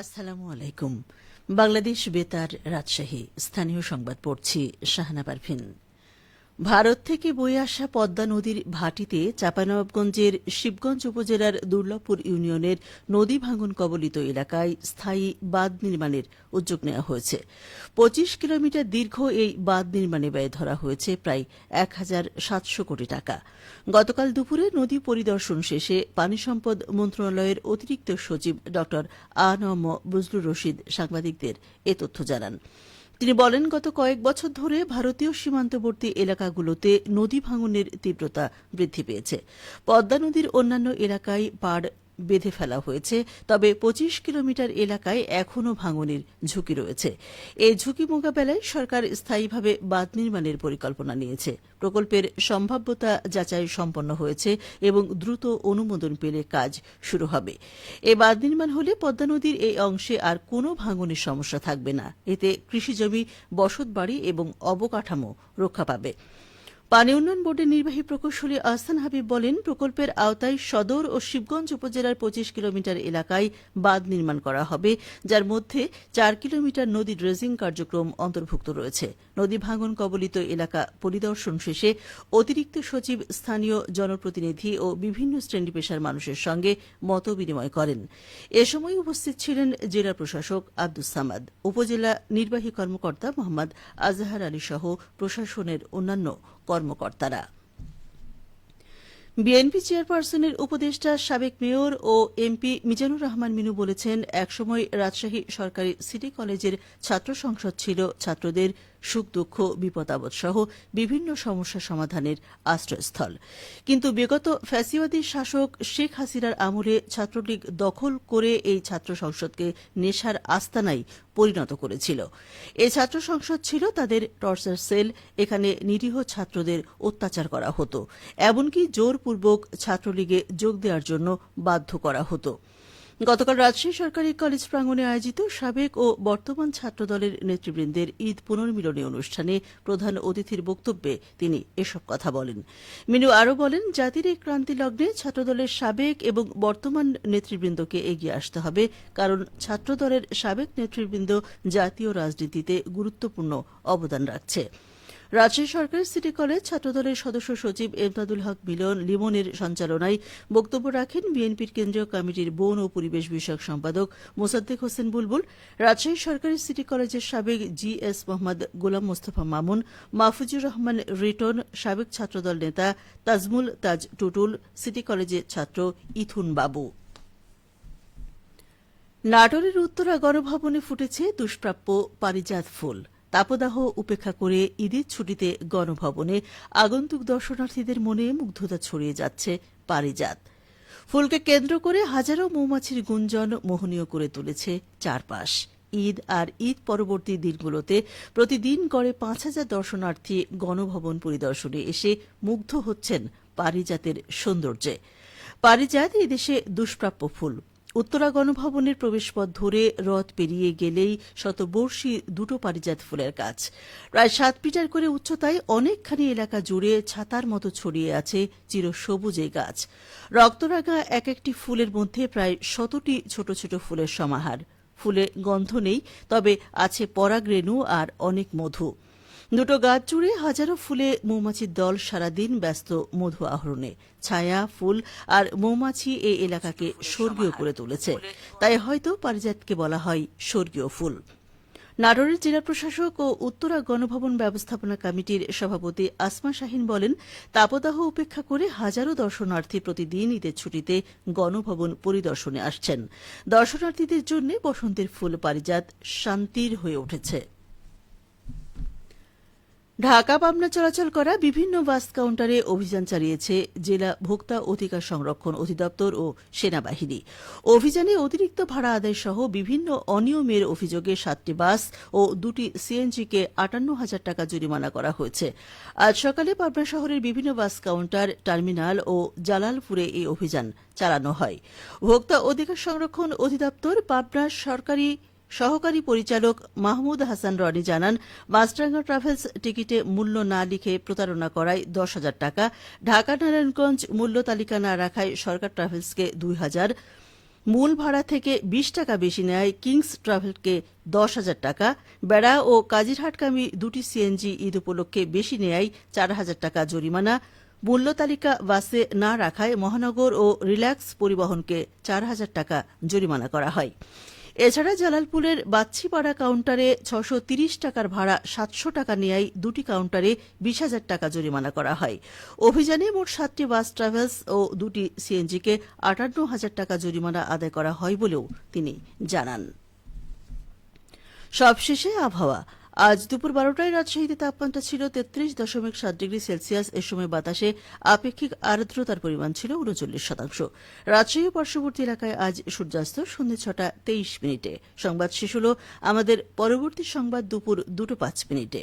আসসালামু আলাইকুম। বাংলাদেশ বেতার, রাজশাহী। স্থানীয় সংবাদ পড়ছি শাহানা পারভিন। ভারত থেকে বয়ে আসা পদ্মা নদীর ভাটিতে চাঁপাইনবাবগঞ্জের শিবগঞ্জ উপজেলার দুর্লভপুর ইউনিয়নের নদী ভাঙন কবলিত এলাকায় স্থায়ী বাঁধ নির্মাণের উদ্যোগ নেওয়া হয়েছে। ২৫ কিলোমিটার দীর্ঘ এই বাঁধ নির্মাণে ব্যয় ধরা হয়েছে প্রায় ১,৭০০ কোটি টাকা। গতকাল দুপুরে নদী পরিদর্শন শেষে পানি সম্পদ মন্ত্রণালয়ের অতিরিক্ত সচিব ড আ.ন.ম বজলুর রশিদ সাংবাদিকদের এ তথ্য জানান। তিনি বলেন, গত কয়েক বছর ধরে ভারতীয় সীমান্তবর্তী এলাকাগুলোতে নদী ভাঙনের তীব্রতা বৃদ্ধি পেয়েছে। পদ্মা নদীর অন্যান্য এলাকায় পাড় বেঁধে ফেলা হয়েছে, তবে ২৫ কিলোমিটার এলাকায় এখনও ভাঙনের ঝুঁকি রয়েছে। এই ঝুঁকি মোকাবেলায় সরকার স্থায়ীভাবে বাঁধ নির্মাণের পরিকল্পনা নিয়েছে। প্রকল্পের সম্ভাব্যতা যাচাই সম্পন্ন হয়েছে এবং দ্রুত অনুমোদন পেলে কাজ শুরু হবে। এ বাঁধ নির্মাণ হলে পদ্মা নদীর এই অংশে আর কোনো ভাঙনের সমস্যা থাকবে না। এতে কৃষিজমি, বসতবাড়ি এবং অবকাঠামো রক্ষা পাবে। পানি উন্নয়ন বোর্ডের নির্বাহী প্রকৌশলী আহসান হাবিব বলেন, প্রকল্পের আওতায় সদর ও শিবগঞ্জ উপজেলার ২৫ কিলোমিটার এলাকায় বাঁধ নির্মাণ করা হবে, যার মধ্যে ৪ কিলোমিটার নদী ড্রেজিং কার্যক্রম অন্তর্ভুক্ত রয়েছে। নদী ভাঙন কবলিত এলাকা পরিদর্শন শেষে অতিরিক্ত সচিব স্থানীয় জনপ্রতিনিধি ও বিভিন্ন শ্রেণী পেশার মানুষের সঙ্গে মতবিনিময় করেন। এ সময় উপস্থিত ছিলেন জেলা প্রশাসক আব্দুস সামাদ, উপজেলা নির্বাহী কর্মকর্তা মোহাম্মদ আজহার আলী সহ প্রশাসনের অন্যান্য কর্মকর্তারা। বিএনপি চেয়ারপারসনের উপদেষ্টা সাবেক মেয়র ও এমপি মিজানুর রহমান মিনু বলেছেন, একসময় রাজশাহী সরকারি সিটি কলেজের ছাত্র সংসদ ছিল ছাত্রদের সুখ দুঃখ বিপদ আপদ সহ বিভিন্ন সমস্যা সমাধানের আশ্রয়স্থল। কিন্তু বিগত ফ্যাসিবাদী শাসক শেখ হাসিনার আমলে ছাত্রলীগ দখল করে এই ছাত্র সংসদকে নেশার আস্তানায় পরিণত করেছিল। এই ছাত্র সংসদ ছিল তাদের টর্চার সেল। এখানে নিরীহ ছাত্রদের অত্যাচার করা হতো, এমনকি জোরপূর্বক ছাত্রলীগে যোগ দেওয়ার জন্য বাধ্য করা হতো। গতকাল রাজশাহী সরকারি কলেজ প্রাঙ্গণে আয়োজিত সাবেক ও বর্তমান ছাত্রদলের নেতৃবৃন্দের ঈদ পুনর্মিলনী অনুষ্ঠানে প্রধান অতিথির বক্তব্যে তিনি এসব কথা বলেন। মিনু আরও বলেন, জাতির এই ক্রান্তি লগ্নে ছাত্রদলের সাবেক এবং বর্তমান নেতৃবৃন্দকে এগিয়ে আসতে হবে, কারণ ছাত্রদলের সাবেক নেতৃবৃন্দ জাতীয় রাজনীতিতে গুরুত্বপূর্ণ অবদান রাখছে। রাজশাহী সরকারি সিটি কলেজ ছাত্রদলের সদস্য সচিব এমদাদুল হক লিমনের সঞ্চালনায় বক্তব্য রাখেন বিএনপির কেন্দ্রীয় কমিটির বন ও পরিবেশ বিষয়ক সম্পাদক মোসাদ্দেক হোসেন বুলবুল, রাজশাহী সরকারি সিটি কলেজের সাবেক জিএস মোহাম্মদ গোলাম মোস্তফা মামুন, মাহফুজুর রহমান রিটন, সাবেক ছাত্রদল নেতা তাজমুল তাজ টুটুল, সিটি কলেজের ছাত্র ইথুন বাবু। নাটোরের উত্তরা গণভবনে ফুটেছে দুষ্প্রাপ্য পারিজাত ফুল। তাপদাহ উপেক্ষা করে ঈদের ছুটিতে গণভবনে আগন্তুক দর্শনার্থীদের মনে মুগ্ধতা ছড়িয়ে যাচ্ছে পারিজাত ফুলকে কেন্দ্র করে হাজারো মৌমাছির গুঞ্জন মোহনীয় করে তুলেছে চারপাশ। ঈদ আর ঈদ পরবর্তী দিনগুলোতে প্রতিদিন গড়ে ৫,০০০ দর্শনার্থী গণভবন পরিদর্শনে এসে মুগ্ধ হচ্ছেন পারিজাতের সৌন্দর্যে। পারিজাত এদেশে দুষ্প্রাপ্য ফুল। উত্তরা গণভবনের প্রবেশপথ ধরে রথ পেরিয়ে গেলেই শতবর্ষী দুটো পারিজাত ফুলের গাছ। প্রায় ৭ মিটার করে উচ্চতায় অনেকখানি এলাকা জুড়ে ছাতার মতো ছড়িয়ে আছে চিরসবুজ এই গাছ। রক্তরাঙা এক একটি ফুলের মধ্যে প্রায় ১০০টি ছোট ছোট ফুলের সমাহার। ফুলে গন্ধ নেই, তবে আছে পরাগরেণু আর অনেক মধু। দুটো গাছ জুড়ে হাজারো ফুলে মৌমাছির দল সারাদিন ব্যস্ত মধু আহরণে। ছায়া, ফুল আর মৌমাছি এই এলাকাকে স্বর্গীয় করে তুলেছে, তাই হয়তো পারিজাতকে বলা হয় স্বর্গীয় ফুল। নাটোরের জেলা প্রশাসক ও উত্তরা গণভবন ব্যবস্থাপনা কমিটির সভাপতি আসমা শাহিন বলেন, তাপদাহ উপেক্ষা করে হাজারো দর্শনার্থী প্রতিদিন ঈদের ছুটিতে গণভবন পরিদর্শনে আসছেন। দর্শনার্থীদের জন্য বসন্তের ফুল পারিজাত শান্তির হয়ে উঠেছে। ঢাকা পাবনা চলাচল করা বিভিন্ন বাস কাউন্টারে অভিযান চালিয়েছে জেলা ভোক্তা অধিকার সংরক্ষণ অধিদপ্তর ও সেনাবাহিনী। অভিযানে অতিরিক্ত ভাড়া আদায় সহ বিভিন্ন অনিয়মের অভিযোগে ৭টি বাস ও ২টি সিএনজিকে ৫৮,০০০ টাকা জরিমানা করা হয়েছে। আজ সকালে পাবনা শহরের বিভিন্ন বাস কাউন্টার, টার্মিনাল ও জালালপুরে এই অভিযান চালানো হয়। ভোক্তা অধিকার সংরক্ষণ অধিদপ্তর পাবনার সহকারী পরিচালক মাহমুদ হাসান রনি জানান, মাছরাঙ্গা ট্রাভেলস টিকিটে মূল্য না লিখে প্রতারণা করায় ১০,০০০ টাকা, ঢাকা নারায়ণগঞ্জ মূল্য তালিকা না রাখায় সরকার ট্রাভেলসকে ২,০০০, মূল ভাড়া থেকে ২০ টাকা বেশি নেয় কিংস ট্রাভেলকে ১০,০০০ টাকা, বেড়া ও কাজিরহাটগামী দুটি সিএনজি ঈদ উপলক্ষে বেশি নেয় ৪,০০০ টাকা জরিমানা, মূল্য তালিকা বাসে না রাখায় মহানগর ও রিল্যাক্স পরিবহনকে ৪,০০০ টাকা জরিমানা করা হয়। এছাড়া জালালপুরের বাচ্চিপাড়া কাউন্টারে ৬৩০ টাকার ভাড়া ৭০০ টাকা নেয় দুটি কাউন্টারে ২০,০০০ টাকা জরিমানা করা হয়। অভিযানে মোট ৭টি বাস ট্রাভেলস ও দুটি সিএনজিকে ৫৮,০০০ টাকা জরিমানা আদায় করা হয় বলেও তিনি জানান। সবশেষে আবহাওয়া। আজ দুপুর ১২টায় রাজশাহীতে তাপমাত্রা ছিল ৩৩.৭ ডিগ্রি সেলসিয়াস। এ সময় বাতাসে আপেক্ষিক আর্দ্রতার পরিমাণ ছিল ৩৯%। রাজশাহী ও পার্শ্ববর্তী এলাকায় আজ সূর্যাস্ত সন্ধ্যে ৬টা ২৩ মিনিটে। সংবাদ শেষ হল। আমাদের পরবর্তী সংবাদ দুপুর ২টা ৫ মিনিটে।